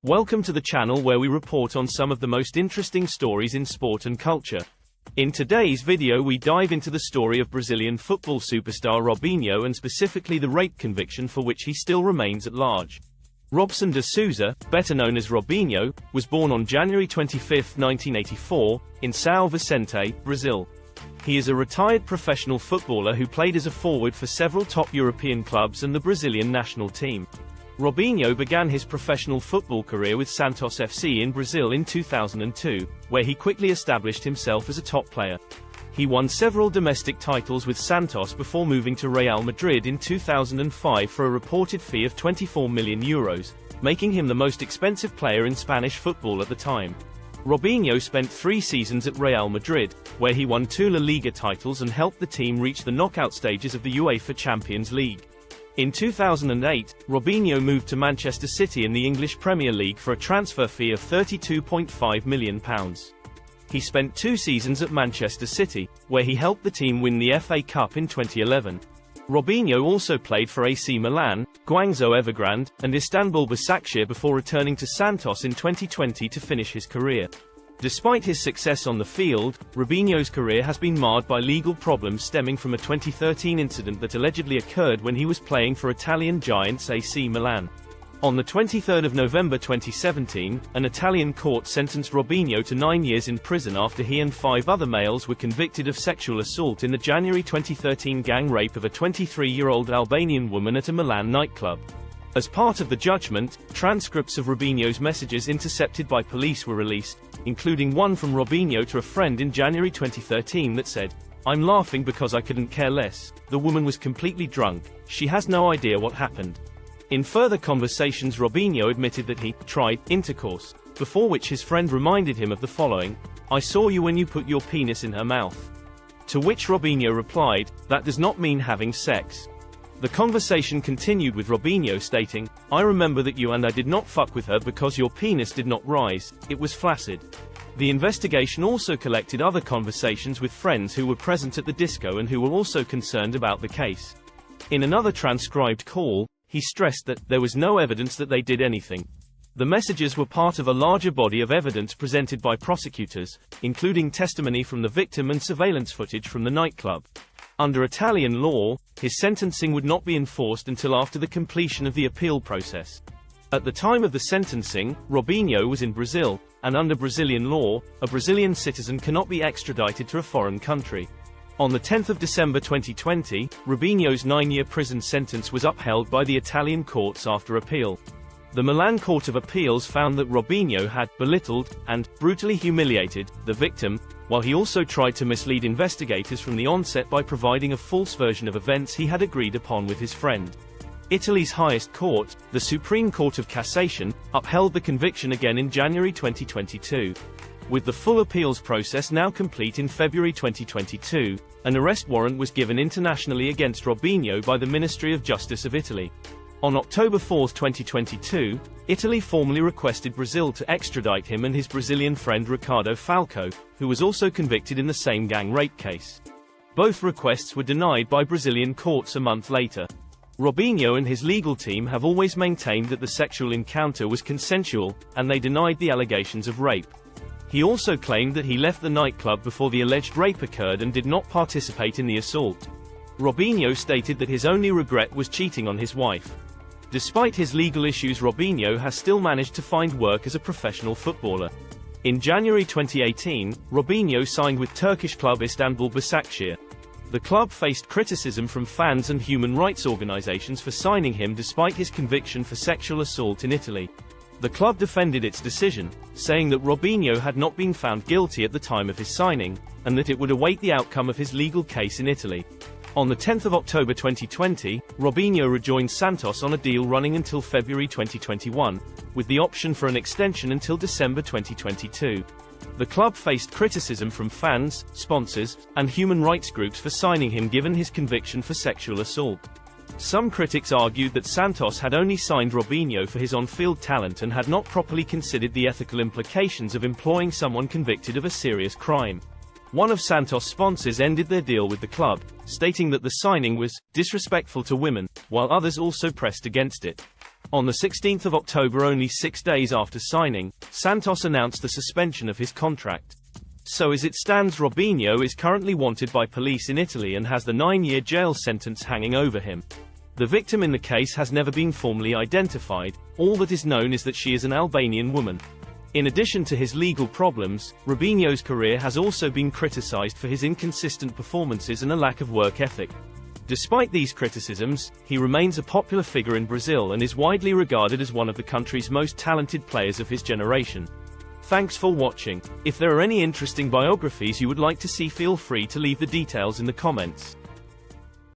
Welcome to the channel where we report on some of the most interesting stories in sport and culture. In today's video we dive into the story of Brazilian football superstar Robinho and specifically the rape conviction for which he still remains at large. Robson de Souza, better known as Robinho, was born on January 25, 1984, in São Vicente, Brazil. He is a retired professional footballer who played as a forward for several top European clubs and the Brazilian national team. Robinho began his professional football career with Santos FC in Brazil in 2002, where he quickly established himself as a top player. He won several domestic titles with Santos before moving to Real Madrid in 2005 for a reported fee of €24 million, making him the most expensive player in Spanish football at the time. Robinho spent 3 seasons at Real Madrid, where he won 2 La Liga titles and helped the team reach the knockout stages of the UEFA Champions League. In 2008, Robinho moved to Manchester City in the English Premier League for a transfer fee of £32.5 million. He spent 2 seasons at Manchester City, where he helped the team win the FA Cup in 2011. Robinho also played for AC Milan, Guangzhou Evergrande, and Istanbul Başakşehir before returning to Santos in 2020 to finish his career. Despite his success on the field, Robinho's career has been marred by legal problems stemming from a 2013 incident that allegedly occurred when he was playing for Italian giants AC Milan. On the 23rd of November 2017, an Italian court sentenced Robinho to 9 years in prison after he and 5 other males were convicted of sexual assault in the January 2013 gang rape of a 23-year-old Albanian woman at a Milan nightclub. As part of the judgment, transcripts of Robinho's messages intercepted by police were released, including one from Robinho to a friend in January 2013 that said, "I'm laughing because I couldn't care less. The woman was completely drunk. She has no idea what happened." In further conversations, Robinho admitted that he tried intercourse, before which his friend reminded him of the following: "I saw you when you put your penis in her mouth." To which Robinho replied, "That does not mean having sex." The conversation continued with Robinho stating, "I remember that you and I did not fuck with her because your penis did not rise, it was flaccid." The investigation also collected other conversations with friends who were present at the disco and who were also concerned about the case. In another transcribed call, he stressed that there was no evidence that they did anything. The messages were part of a larger body of evidence presented by prosecutors, including testimony from the victim and surveillance footage from the nightclub. Under Italian law, his sentencing would not be enforced until after the completion of the appeal process. At the time of the sentencing, Robinho was in Brazil, and under Brazilian law, a Brazilian citizen cannot be extradited to a foreign country. On the 10th of December 2020, Robinho's 9-year prison sentence was upheld by the Italian courts after appeal. The Milan Court of Appeals found that Robinho had belittled and brutally humiliated the victim, while he also tried to mislead investigators from the onset by providing a false version of events he had agreed upon with his friend. Italy's highest court, the Supreme Court of Cassation, upheld the conviction again in January 2022. With the full appeals process now complete in February 2022, an arrest warrant was given internationally against Robinho by the Ministry of Justice of Italy. On October 4, 2022, Italy formally requested Brazil to extradite him and his Brazilian friend Ricardo Falco, who was also convicted in the same gang rape case. Both requests were denied by Brazilian courts a month later. Robinho and his legal team have always maintained that the sexual encounter was consensual, and they denied the allegations of rape. He also claimed that he left the nightclub before the alleged rape occurred and did not participate in the assault. Robinho stated that his only regret was cheating on his wife. Despite his legal issues, Robinho has still managed to find work as a professional footballer. In January 2018, Robinho signed with Turkish club Istanbul Başakşehir. The club faced criticism from fans and human rights organizations for signing him despite his conviction for sexual assault in Italy. The club defended its decision, saying that Robinho had not been found guilty at the time of his signing, and that it would await the outcome of his legal case in Italy. On the 10th of October 2020, Robinho rejoined Santos on a deal running until February 2021, with the option for an extension until December 2022. The club faced criticism from fans, sponsors, and human rights groups for signing him given his conviction for sexual assault. Some critics argued that Santos had only signed Robinho for his on-field talent and had not properly considered the ethical implications of employing someone convicted of a serious crime. One of Santos' sponsors ended their deal with the club, stating that the signing was disrespectful to women, while others also pressed against it. On the 16th of October, only 6 days after signing, Santos announced the suspension of his contract. So as it stands, Robinho is currently wanted by police in Italy and has the 9-year jail sentence hanging over him. The victim in the case has never been formally identified. All that is known is that she is an Albanian woman. In addition to his legal problems, Robinho's career has also been criticized for his inconsistent performances and a lack of work ethic. Despite these criticisms, he remains a popular figure in Brazil and is widely regarded as one of the country's most talented players of his generation. Thanks for watching. If there are any interesting biographies you would like to see, feel free to leave the details in the comments.